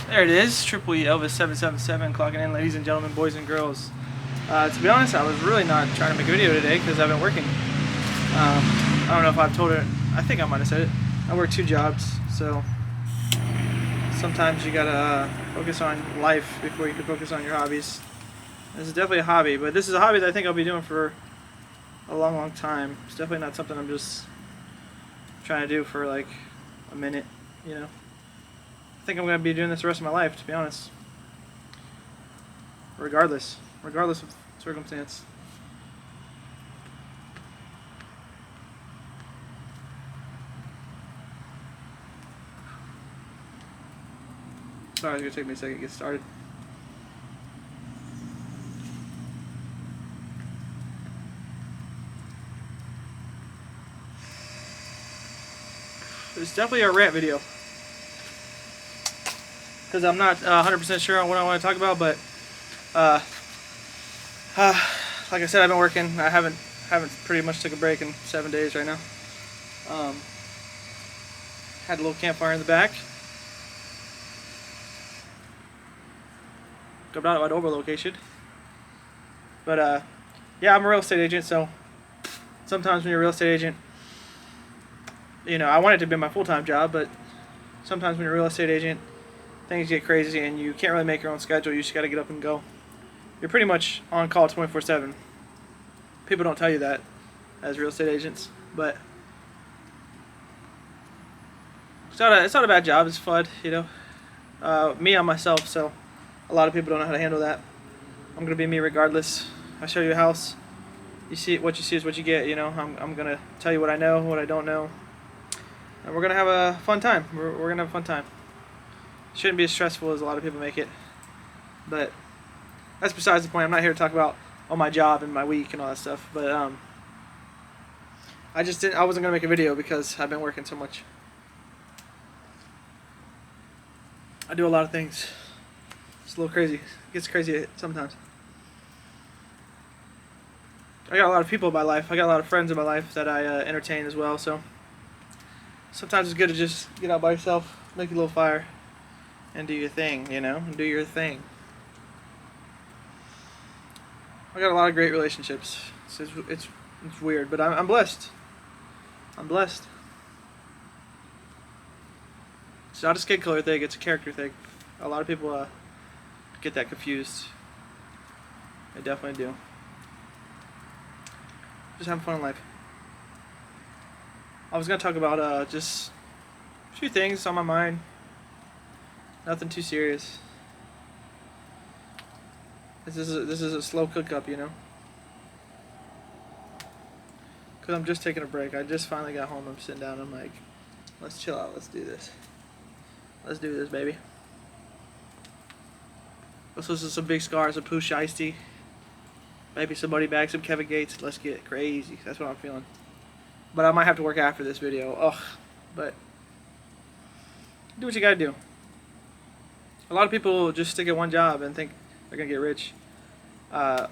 There it is, Triple E Elvis 777 clocking in, ladies and gentlemen, boys and girls. To be honest, I was really not trying to make a video today because I've been working. I don't know if I've told it, I think I might have said it. I work 2 jobs, so sometimes you gotta focus on life before you can focus on your hobbies. This is definitely a hobby, but this is a hobby that I think I'll be doing for a long time. It's definitely not something I'm just trying to do for like a minute, you know. I think I'm going to be doing this the rest of my life, to be honest. Regardless of circumstance. Sorry, it's going to take me a second to get started. It's definitely a rant video, because I'm not 100% sure on what I want to talk about, but like I said, I've been working. I haven't pretty much took a break in 7 days right now. Had a little campfire in the back. Got out at my Dover location. But yeah, I'm a real estate agent, so sometimes when you're a real estate agent, you know, I want it to be my full-time job, but sometimes when you're a real estate agent, things get crazy and you can't really make your own schedule. You just got to get up and go. You're pretty much on call 24/7. People don't tell you that as real estate agents, but it's not a bad job. It's fun, you know. Me on myself, so a lot of people don't know how to handle that. I'm gonna be me regardless. I show you a house. You see what you see is what you get. You know, I'm gonna tell you what I know, what I don't know, and we're gonna have a fun time. We're gonna have a fun time. Shouldn't be as stressful as a lot of people make it, but that's besides the point. I'm not here to talk about my job and my week and all that stuff, but I wasn't gonna make a video because I've been working so much. I do a lot of things. It's a little crazy. It gets crazy sometimes. I got a lot of people in my life. I got a lot of friends in my life that I entertain as well, so sometimes it's good to just get out by yourself, make a little fire, and do your thing, you know, and do your thing. I got a lot of great relationships. It's weird, but I'm blessed. I'm blessed. It's not a skin color thing, it's a character thing. A lot of people get that confused. They definitely do. Just having fun in life. I was going to talk about just a few things on my mind. Nothing too serious. This is a slow cook up, you know. Because I'm just taking a break. I just finally got home. I'm sitting down. I'm like, let's chill out. Let's do this. Let's do this, baby. Let's listen to some Big Scars, some Pooh Shiesty. Maybe somebody back, some Kevin Gates. Let's get crazy. That's what I'm feeling. But I might have to work after this video. Ugh. But do what you gotta do. A lot of people just stick at one job and think they're gonna get rich. The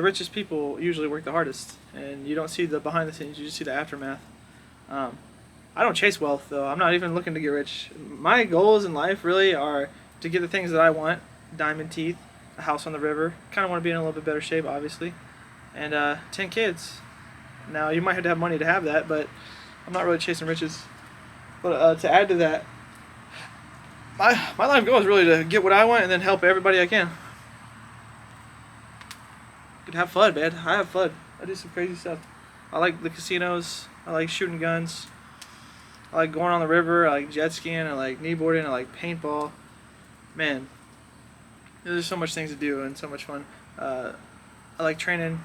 richest people usually work the hardest, and you don't see the behind the scenes. You just see the aftermath. I don't chase wealth though. I'm not even looking to get rich. My goals in life really are to get the things that I want: diamond teeth, a house on the river. Kind of want to be in a little bit better shape, obviously, and 10 kids. Now you might have to have money to have that, but I'm not really chasing riches. But to add to that, my life goal is really to get what I want and then help everybody I can. Can have fun, man. I have fun. I do some crazy stuff. I like the casinos. I like shooting guns. I like going on the river. I like jet skiing. I like kneeboarding. I like paintball. Man, there's so much things to do and so much fun. I like training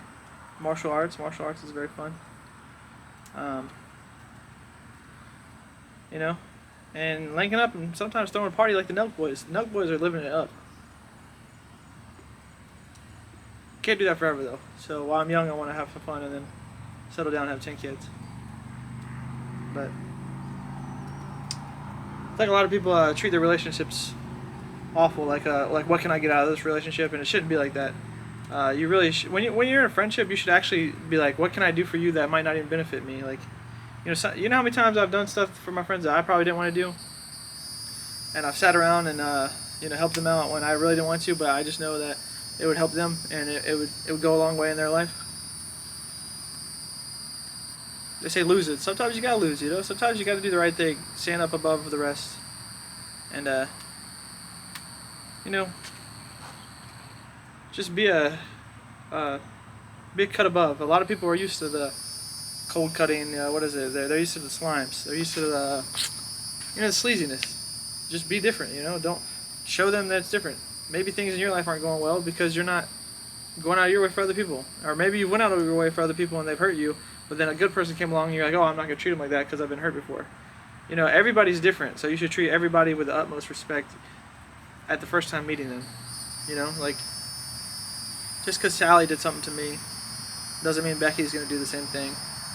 martial arts. Martial arts is very fun. You know, and linking up and sometimes throwing a party like the Nelk Boys. Nelk Boys are living it up. Can't do that forever though. So while I'm young, I want to have some fun and then settle down and have 10 kids. But I think a lot of people treat their relationships awful. Like what can I get out of this relationship? And it shouldn't be like that. You really when you're in a friendship, you should actually be like, what can I do for you that might not even benefit me? Like, you know how many times I've done stuff for my friends that I probably didn't want to do. and I've sat around and helped them out when I really didn't want to, but I just know that it would help them, and it would go a long way in their life. They say lose it. Sometimes you gotta lose, Sometimes you gotta do the right thing, stand up above the rest, and just be a cut above. A lot of people are used to the cold cutting. What is it? They're used to the slimes. They're used to the the sleaziness. Just be different. Don't show them that it's different. Maybe things in your life aren't going well because you're not going out of your way for other people, or maybe you went out of your way for other people and they've hurt you. But then a good person came along and you're like, oh, I'm not gonna treat them like that because I've been hurt before. Everybody's different, so you should treat everybody with the utmost respect at the first time meeting them. Like, just because Sally did something to me doesn't mean Becky's gonna do the same thing.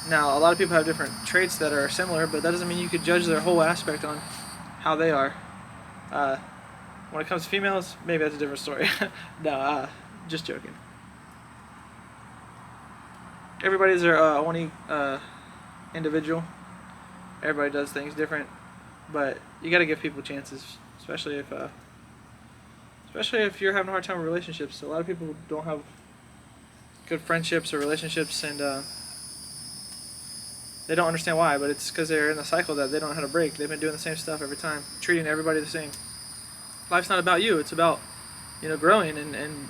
Now, a lot of people have different traits that are similar, but that doesn't mean you could judge their whole aspect on how they are. When it comes to females, maybe that's a different story. No, just joking. Everybody's their own individual. Everybody does things different, but you got to give people chances, especially if you're having a hard time with relationships. A lot of people don't have good friendships or relationships, and they don't understand why. But it's because they're in a cycle that they don't know how to break. They've been doing the same stuff every time, treating everybody the same. Life's not about you. It's about growing, and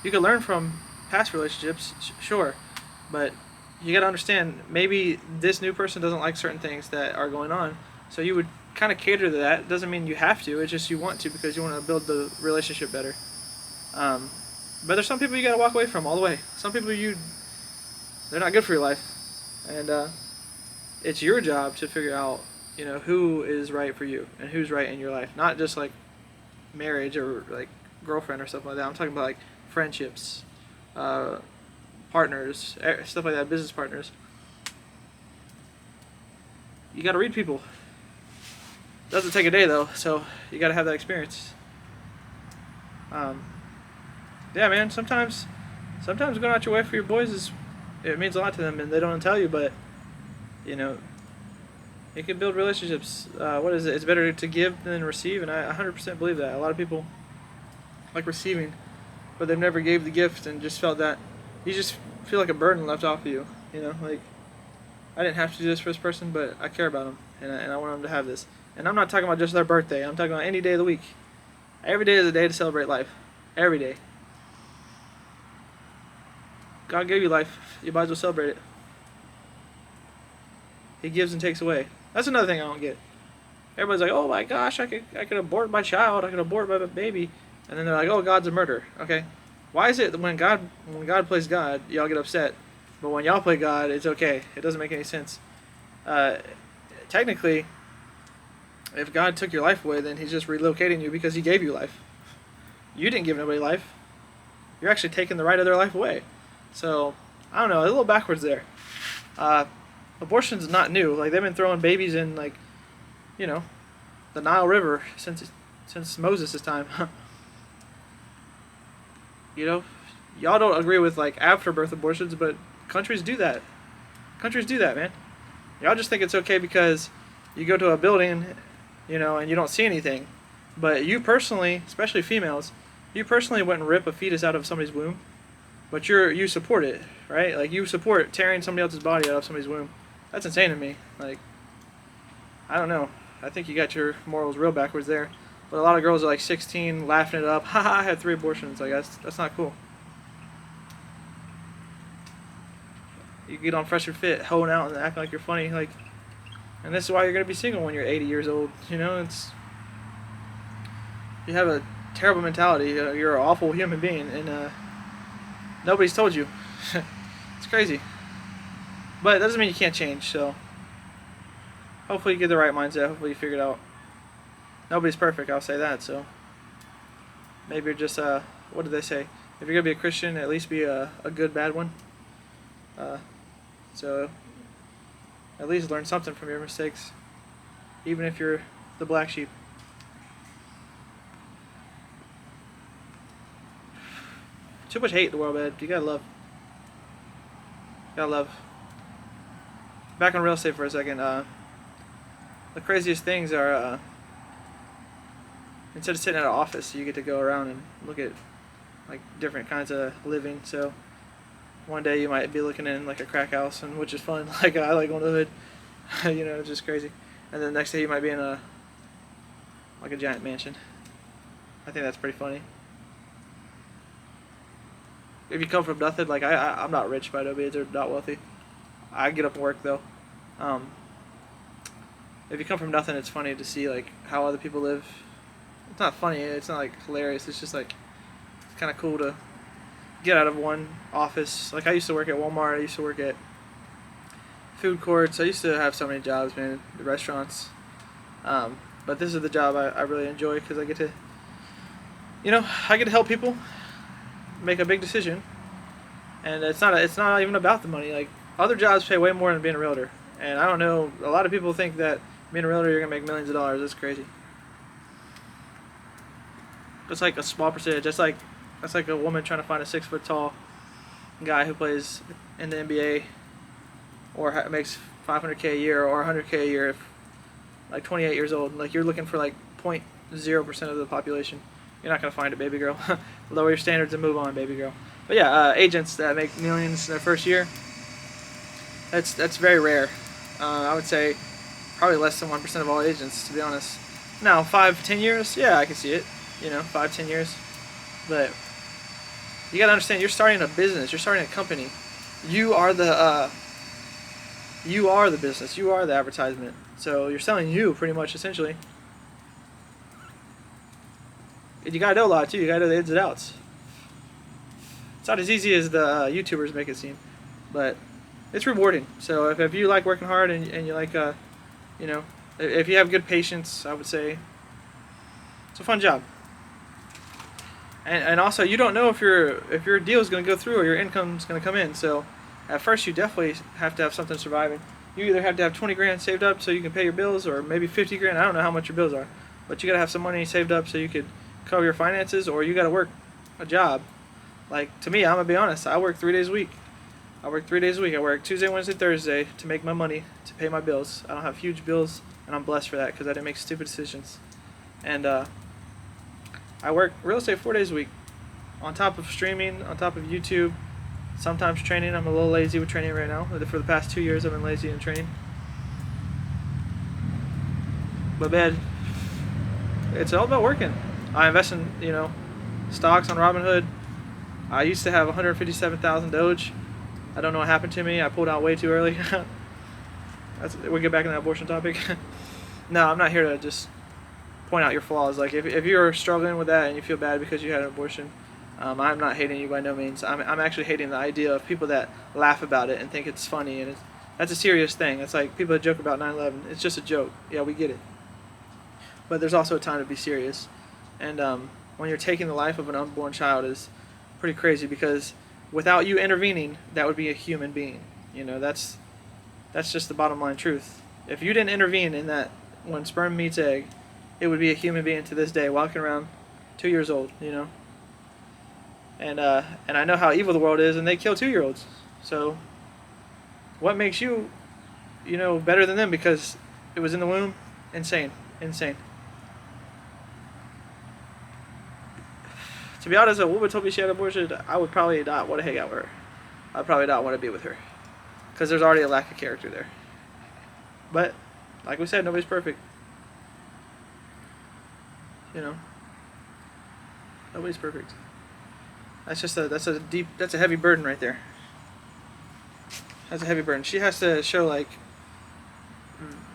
you can learn from past relationships, sure. But you got to understand, maybe this new person doesn't like certain things that are going on, so you would kind of cater to that. It doesn't mean you have to, it's just you want to because you want to build the relationship better. But there's some people you got to walk away from all the way. Some people they're not good for your life, and it's your job to figure out who is right for you and who's right in your life. Not just like marriage or like girlfriend or stuff like that. I'm talking about like friendships, partners, stuff like that, business partners. You got to read people. Doesn't take a day though, so you got to have that experience. Yeah, man. Sometimes going out your way for your boys it means a lot to them, and they don't tell you, but it can build relationships. What is it? It's better to give than receive, and I 100% believe that. A lot of people like receiving, but they've never gave the gift and just felt that you just feel like a burden left off of you. Like, I didn't have to do this for this person, but I care about them, and I want them to have this. And I'm not talking about just their birthday. I'm talking about any day of the week. Every day is a day to celebrate life. Every day. God gave you life. You might as well celebrate it. He gives and takes away. That's another thing I don't get. Everybody's like, oh my gosh, I could abort my child. I could abort my baby. And then they're like, oh, God's a murderer. Okay. Why is it that when God plays God, y'all get upset, but when y'all play God, it's okay? It doesn't make any sense. Technically, if God took your life away, then He's just relocating you because He gave you life. You didn't give nobody life. You're actually taking the right of their life away. So, I don't know, a little backwards there. Abortion's not new. Like, they've been throwing babies in, like, the Nile River since Moses' time. Y'all don't agree with like afterbirth abortions, but countries do that. Countries do that, man. Y'all just think it's okay because you go to a building, and you don't see anything. But you personally, especially females, you personally wouldn't rip a fetus out of somebody's womb. But you support it, right? Like, you support tearing somebody else's body out of somebody's womb. That's insane to me. Like, I don't know. I think you got your morals real backwards there. But a lot of girls are like 16, laughing it up. Haha, I had 3 abortions. Like, that's not cool. You get on Fresh and Fit, hoeing out and acting like you're funny. Like, and this is why you're gonna be single when you're 80 years old. You have a terrible mentality. You're an awful human being, and nobody's told you. It's crazy. But it doesn't mean you can't change. So hopefully you get the right mindset. Hopefully you figure it out. Nobody's perfect, I'll say that. So maybe you're just what do they say? If you're gonna be a Christian, at least be a good bad one. So at least learn something from your mistakes, even if you're the black sheep. Too much hate in the world, man. You gotta love. Gotta love. Back on real estate for a second. The craziest things are instead of sitting at an office, you get to go around and look at like different kinds of living. So one day you might be looking in like a crack house, and which is fun. Like I like going to the hood, you know, it's just crazy. And then the next day you might be in a giant mansion. I think that's pretty funny. If you come from nothing, like I'm not rich by no means, or not wealthy. I get up and work though. If you come from nothing, it's funny to see like how other people live. It's not funny. It's not like hilarious. It's just like it's kind of cool to get out of one office. Like I used to work at Walmart. I used to work at food courts. I used to have so many jobs, man. The restaurants. But this is the job I really enjoy because I get to, I get to help people make a big decision, and it's not even about the money. Like other jobs pay way more than being a realtor, and I don't know. A lot of people think that being a realtor you're gonna make millions of dollars. That's crazy. It's like a small percentage. That's like a woman trying to find a 6 foot tall guy who plays in the NBA or makes $500K a year or $100K a year, if like 28 years old. Like you're looking for like 0.0% of the population. You're not gonna find it, baby girl. Lower your standards and move on, baby girl. But yeah, agents that make millions in their first year, that's very rare. I would say probably less than 1% of all agents, to be honest. Now, 5-10 years, yeah, I can see it. 5-10 years. But you gotta understand, you're starting a business. You're starting a company. You are the business. You are the advertisement. So you're selling you, pretty much, essentially. And you gotta know a lot too. You gotta know the ins and outs. It's not as easy as the YouTubers make it seem, but it's rewarding. So if you like working hard and you like, if you have good patience, I would say it's a fun job. And also, you don't know if your deal is going to go through or your income is going to come in. So at first, you definitely have to have something surviving. You either have to have 20 grand saved up so you can pay your bills, or maybe 50 grand. I don't know how much your bills are, but you got to have some money saved up so you could cover your finances, or you got to work a job. Like to me, I'm gonna be honest. I work 3 days a week. I work Tuesday, Wednesday, Thursday to make my money to pay my bills. I don't have huge bills, and I'm blessed for that because I didn't make stupid decisions. And I work real estate 4 days a week, on top of streaming, on top of YouTube, sometimes training. I'm a little lazy with training right now. For the past 2 years, I've been lazy in training. But man, it's all about working. I invest in, stocks on Robinhood. I used to have 157,000 Doge. I don't know what happened to me. I pulled out way too early. We'll get back in that abortion topic. No, I'm not here to just point out your flaws. Like if you're struggling with that and you feel bad because you had an abortion, I'm not hating you by no means. I'm actually hating the idea of people that laugh about it and think it's funny, and that's a serious thing. It's like people that joke about 9/11. It's just a joke. Yeah, we get it. But there's also a time to be serious. And when you're taking the life of an unborn child is pretty crazy, because without you intervening, that would be a human being. That's just the bottom line truth. If you didn't intervene in that, when sperm meets egg, it would be a human being to this day, walking around 2 years old, And I know how evil the world is, and they kill 2-year-olds. So what makes you, better than them because it was in the womb? Insane. To be honest, if a woman told me she had an abortion, I would probably not want to hang out with her. I'd probably not want to be with her, because there's already a lack of character there. But like we said, nobody's perfect. Nobody's perfect. That's a heavy burden right there. That's a heavy burden. She has to show like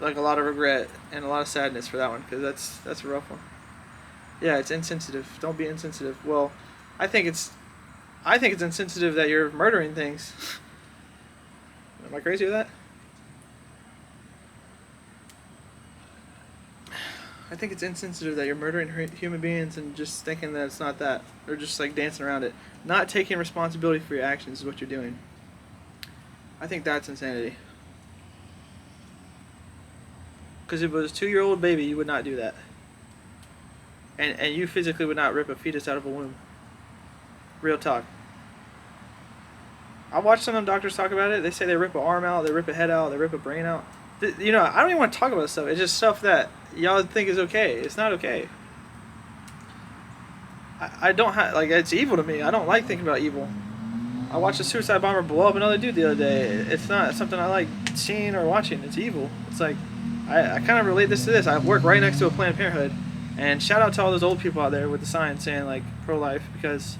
a lot of regret and a lot of sadness for that one, because that's a rough one. Yeah, it's insensitive. Don't be insensitive. Well, I think it's insensitive that you're murdering things. Am I crazy with that? I think it's insensitive that you're murdering human beings and just thinking that it's not that, or just like dancing around it. Not taking responsibility for your actions is what you're doing. I think that's insanity. Because if it was a 2-year-old baby, you would not do that. And you physically would not rip a fetus out of a womb. Real talk. I watched some of them doctors talk about it. They say they rip an arm out, they rip a head out, they rip a brain out. I don't even want to talk about this stuff. It's just stuff that y'all think is okay. It's not okay. I don't have, like, it's evil to me. I don't like thinking about evil. I watched a suicide bomber blow up another dude the other day. It's not something I like seeing or watching. It's evil. It's like, I kind of relate this to this. I work right next to a Planned Parenthood, and shout out to all those old people out there with the signs saying, like, pro-life, because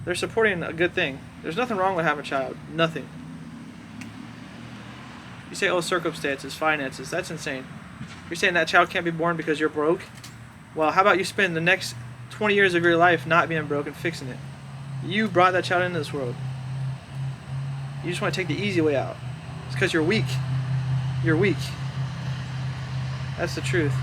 they're supporting a good thing. There's nothing wrong with having a child. Nothing. You say, oh, circumstances, finances, that's insane. You're saying that child can't be born because you're broke? Well, how about you spend the next 20 years of your life not being broke and fixing it? You brought that child into this world. You just want to take the easy way out. It's because you're weak. You're weak. That's the truth.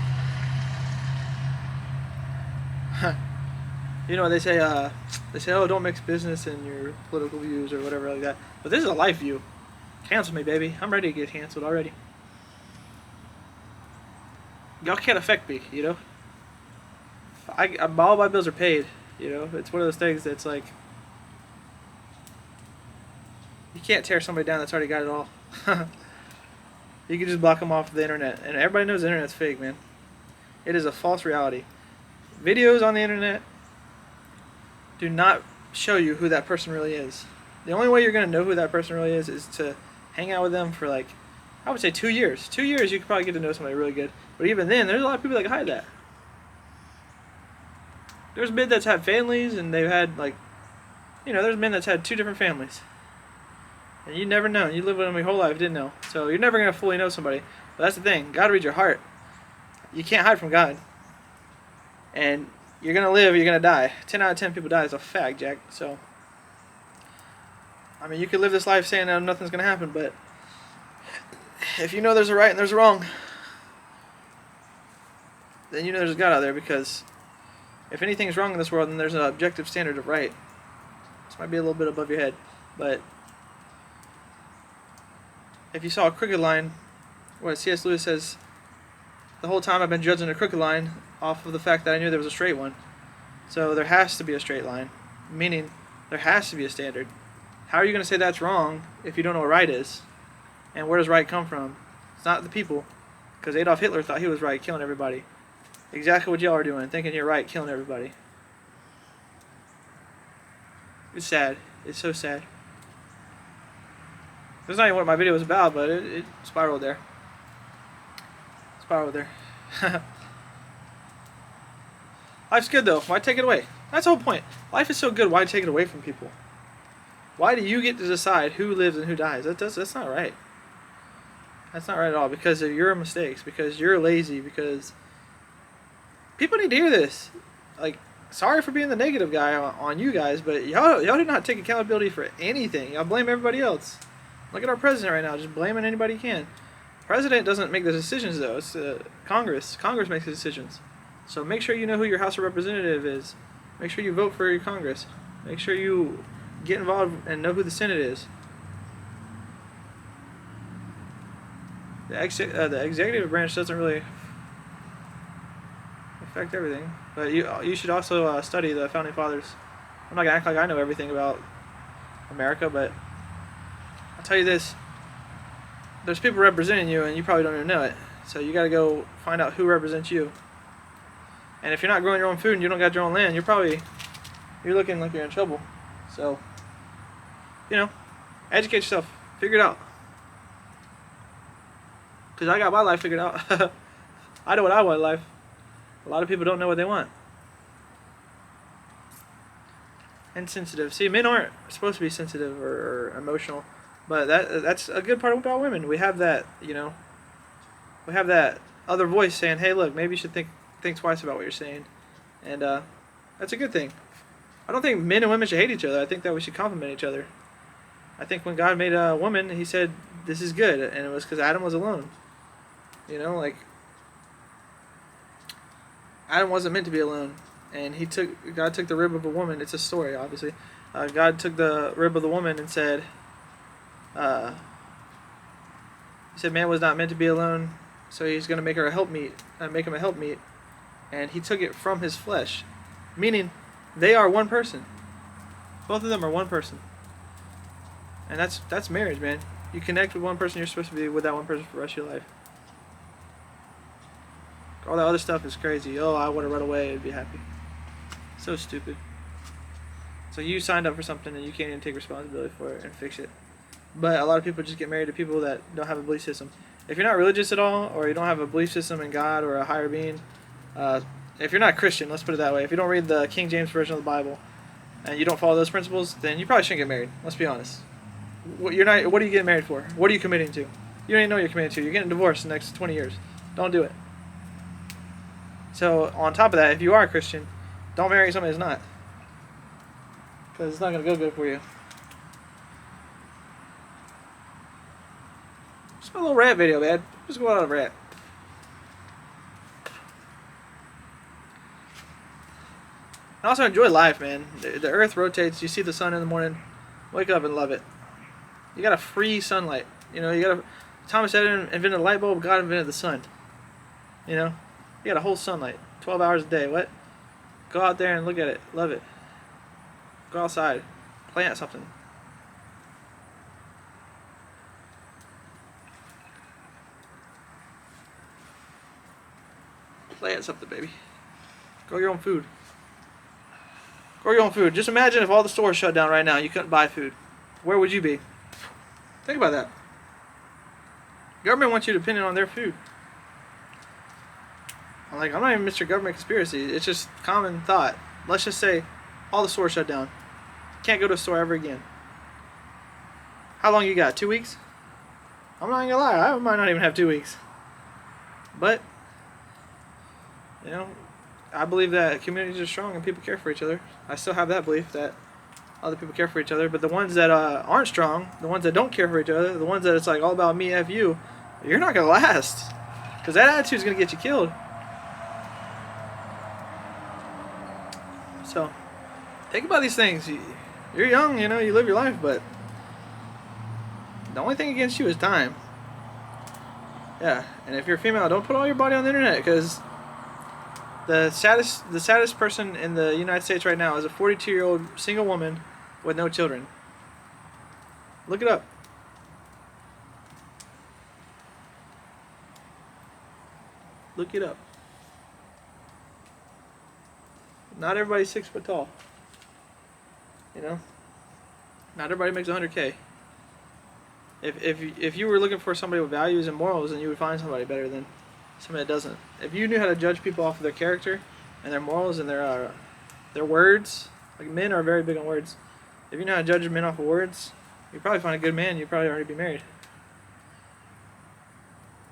You know, they say, oh, don't mix business and your political views or whatever like that. But this is a life view. Cancel me, baby. I'm ready to get canceled already. Y'all can't affect me, you know? All my bills are paid, you know? It's one of those things that's like, you can't tear somebody down that's already got it all. You can just block them off the internet. And everybody knows the internet's fake, man. It is a false reality. Videos on the internet do not show you who that person really is. The only way you're going to know who that person really is to hang out with them for, like, I would say 2 years. 2 years you could probably get to know somebody really good. But even then, there's a lot of people that can hide that. There's men that's had families and they've had, like, you know, there's men that's had 2 different families. And you never know. You lived with them your whole life, didn't know. So you're never going to fully know somebody. But that's the thing. God reads your heart. You can't hide from God. And you're going to live, you're going to die. 10 out of 10 people die. It's a fact, Jack. So, I mean, you could live this life saying that nothing's going to happen, but if you know there's a right and there's a wrong, then you know there's a God out there, because if anything's wrong in this world, then there's an objective standard of right. This might be a little bit above your head, but if you saw a crooked line, what C.S. Lewis says, the whole time I've been judging a crooked line off of the fact that I knew there was a straight one. So there has to be a straight line, meaning there has to be a standard. How are you going to say that's wrong if you don't know what right is? And where does right come from? It's not the people, because Adolf Hitler thought he was right, killing everybody. Exactly what y'all are doing, thinking you're right, killing everybody. It's sad. It's so sad. That's not even what my video was about, but it spiraled there. Spiraled there. Life's good though. Why take it away? That's the whole point. Life is so good. Why take it away from people? Why do you get to decide who lives and who dies? That's not right. That's not right at all, because of your mistakes, because you're lazy, because people need to hear this. Like, sorry for being the negative guy on you guys, but y'all do not take accountability for anything. Y'all blame everybody else. Look at our president right now, just blaming anybody he can. President doesn't make the decisions though. It's Congress. Congress makes the decisions. So make sure you know who your House of Representative is. Make sure you vote for your Congress. Make sure you get involved and know who the Senate is. The executive branch doesn't really affect everything, but you should also study the Founding Fathers. I'm not gonna act like I know everything about America, but I'll tell you this: there's people representing you, and you probably don't even know it. So you got to go find out who represents you. And if you're not growing your own food and you don't got your own land, you're looking like you're in trouble. So, you know, educate yourself, figure it out. Because I got my life figured out. I know what I want in life. A lot of people don't know what they want. And sensitive. See, men aren't supposed to be sensitive or emotional, but that's a good part about women. We have that, you know, we have that other voice saying, hey, look, maybe you should think twice about what you're saying. And that's a good thing. I don't think men and women should hate each other. I think that we should compliment each other. I think when God made a woman, he said, this is good, and it was because Adam was alone. You know, like, Adam wasn't meant to be alone, and God took the rib of a woman. It's a story, obviously. God took the rib of the woman and said, he said man was not meant to be alone, so he's going to make her a helpmeet, make him a helpmeet, and he took it from his flesh, meaning they are one person. Both of them are one person, and that's marriage, man. You connect with one person, you're supposed to be with that one person for the rest of your life. All that other stuff is crazy. Oh, I want to run away and be happy. So stupid. So you signed up for something and you can't even take responsibility for it and fix it. But a lot of people just get married to people that don't have a belief system. If you're not religious at all, or you don't have a belief system in God or a higher being, if you're not Christian, let's put it that way, if you don't read the King James Version of the Bible and you don't follow those principles, then you probably shouldn't get married. Let's be honest. What are you getting married for? What are you committing to? You don't even know what you're committing to. You're getting divorced in the next 20 years. Don't do it. So on top of that, if you are a Christian, don't marry somebody that's not. Because it's not going to go good for you. Just a little rant video, man. Just go out on a rant. And also enjoy life, man. The earth rotates. You see the sun in the morning. Wake up and love it. You got a free sunlight. You know, you got a... Thomas Edison invented the light bulb. God invented the sun. You know? You got a whole sunlight. 12 hours a day. What? Go out there and look at it. Love it. Go outside. Plant something. Plant something, baby. Grow your own food. Grow your own food. Just imagine if all the stores shut down right now and you couldn't buy food. Where would you be? Think about that. Government wants you dependent on their food. I'm not even Mr. Government Conspiracy. It's just common thought. Let's just say all the stores shut down. Can't go to a store ever again. How long you got? 2 weeks? I'm not gonna lie. I might not even have 2 weeks. But, you know, I believe that communities are strong and people care for each other. I still have that belief that other people care for each other. But the ones that aren't strong, the ones that don't care for each other, the ones that it's like all about me, F you, you're not going to last. Because that attitude is going to get you killed. So, think about these things. You're young, you know, you live your life, but the only thing against you is time. Yeah, and if you're female, don't put all your body on the internet, because the saddest person in the United States right now is a 42-year-old single woman with no children. Look it up. Look it up. Not everybody's 6 foot tall. You know? Not everybody makes 100K. If you were looking for somebody with values and morals, then you would find somebody better than somebody that doesn't. If you knew how to judge people off of their character and their morals and their words, like men are very big on words. If you know how to judge men off of words, you'd probably find a good man. You'd probably already be married.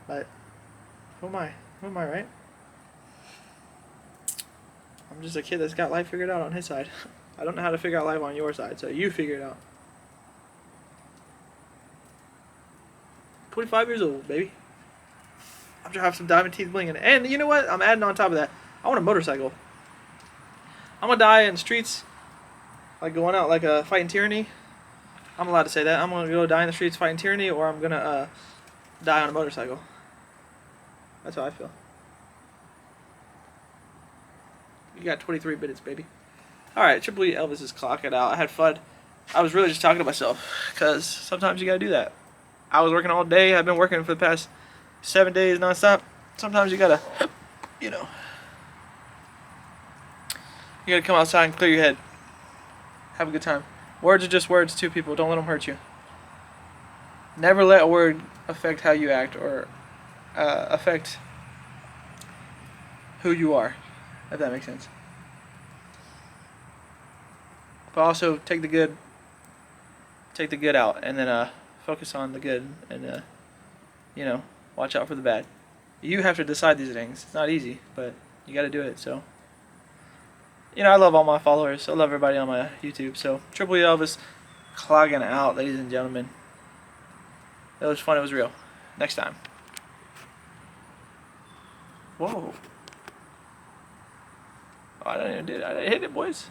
But who am I? Who am I, right? I'm just a kid that's got life figured out on his side. I don't know how to figure out life on your side, so you figure it out. 25 years old, baby. I'm gonna have some diamond teeth blinging. And you know what? I'm adding on top of that. I want a motorcycle. I'm gonna die in the streets, like going out like a fighting tyranny. I'm allowed to say that. I'm gonna go die in the streets fighting tyranny, or I'm gonna die on a motorcycle. That's how I feel. You got 23 minutes, baby. Alright, Triple E Elvis is clocking out. I had fun. I was really just talking to myself, because sometimes you gotta do that. I was working all day. I've been working for the past 7 days nonstop. Sometimes you gotta, you know, you gotta come outside and clear your head. Have a good time. Words are just words too, people. Don't let them hurt you. Never let a word affect how you act or affect who you are, if that makes sense. But also take the good out, and then focus on the good, and you know, watch out for the bad. You have to decide these things. It's not easy, but you got to do it. So, you know, I love all my followers. I love everybody on my YouTube. So, Triple E Elvis clogging out, ladies and gentlemen. It was fun. It was real. Next time. Whoa. Oh, I didn't hit it, boys.